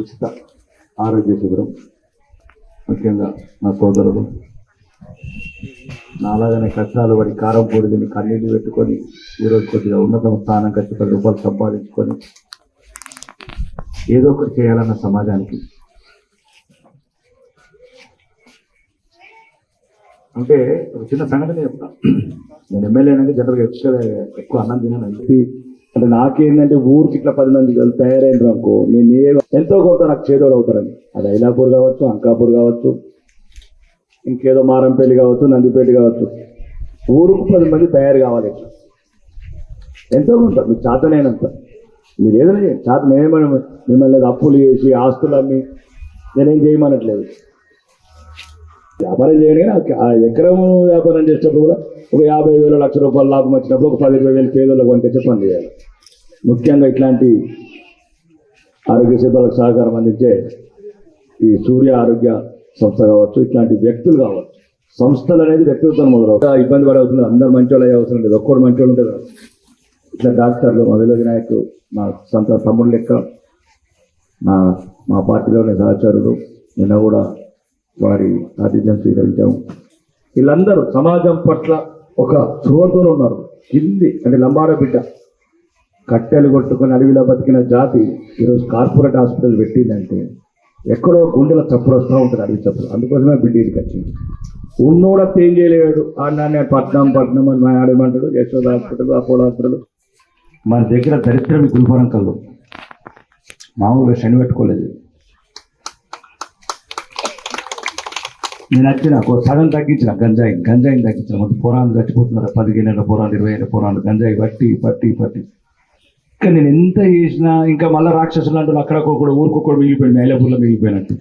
ఉచిత ఆరోగ్య శిబిరం ముఖ్యంగా నా సోదరుడు నాలాగానే కష్టాలు పడి కారం పొడిని కన్నీళ్ళు పెట్టుకొని ఈరోజు కొద్దిగా ఉన్నత స్థానం ఖర్చు 10 రూపాయలు సంపాదించుకొని ఏదో ఒకటి చేయాలన్న సమాజానికి అంటే ఒక చిన్న సంగతి చెప్తా. నేను ఎమ్మెల్యే అనేది జనరల్గా ఎక్కువ అన్నం తినను అంటే నాకేంటంటే ఊరికి ఇట్లా 10 మంది తయారైన అనుకో నేను ఎంతో కొంత నాకు చేదోడు అవుతారని. అది ఐలాపూర్ కావచ్చు, అంకాపూర్ కావచ్చు, ఇంకేదో మారంపల్లి కావచ్చు, నందిపేట కావచ్చు, ఊరుకు 10 మంది తయారు కావాలి. ఎంతో కొంత మీకు చేతనైనంత మీరు ఏదైనా చేత నేనేమన్నా మిమ్మల్ని అప్పులు చేసి ఆస్తులు అమ్మి నేనేం చేయమనట్లేదు. వ్యాపారం చేయని ఆ ఎకరం వ్యాపారం చేసేటప్పుడు కూడా ఒక 50,000 లక్ష రూపాయలు లాభం వచ్చినప్పుడు ఒక 10,000 పేదలకు వంటించే పని చేయాలి. ముఖ్యంగా ఇట్లాంటి ఆరోగ్య సేవలకు సహకారం అందించే ఈ సూర్య ఆరోగ్య సంస్థ కావచ్చు, ఇట్లాంటి వ్యక్తులు కావచ్చు, సంస్థలు అనేది వ్యక్తులతో మొదలవుతుంది. ఇబ్బంది పడవుతుంది, అందరు మంచి వాళ్ళు అయ్యే అవసరం లేదు, ఒక్కడు మంచి వాళ్ళు ఉంటుంది. ఇట్లా డాక్టర్లు మా విలోకి నాయకులు మా సొంత తమ్ముడు లెక్క మా పార్టీలోని సహచరులు నిన్న కూడా వారి ఆతిథ్యం స్వీకరించాము. వీళ్ళందరూ సమాజం పట్ల ఒక స్పృహతో ఉన్నారు. కింది అంటే లంబాడ బిడ్డ కట్టెలు కొట్టుకొని అడవిలో బతికిన జాతి ఈరోజు కార్పొరేట్ హాస్పిటల్ పెట్టిందంటే ఎక్కడో గుండెల చప్పుడు వస్తూ ఉంటుంది, అడవి చప్పుడు. అందుకోసమే బిడ్డ ఇంటికి వచ్చింది. ఉన్నోడా ఏం చేయలేడు. ఆడాన్ని పట్నం అని మా ఆడేమంటాడు, యశోద హాస్పిటల్, అపోలో హాస్పిటల్. మన దగ్గర దరిద్రం గుల్బరం కళ్ళు మామూలుగా శని పెట్టుకోలేదు. నేను వచ్చిన సగం తగ్గించిన గంజాయిని తగ్గించిన. మొత్తం పోరాలు చచ్చిపోతున్నారు, 15 ఏళ్ళ పోరాలు, 20 ఏళ్ళ పోరాలు, గంజాయి పట్టి ఇంకా నేను ఎంత చేసినా ఇంకా మళ్ళీ రాక్షసులు అంటూ అక్కడ కూడా ఊరుకోకూడదు మిగిలిపోయింది, మైలాపూర్లో మిగిలిపోయినట్టు.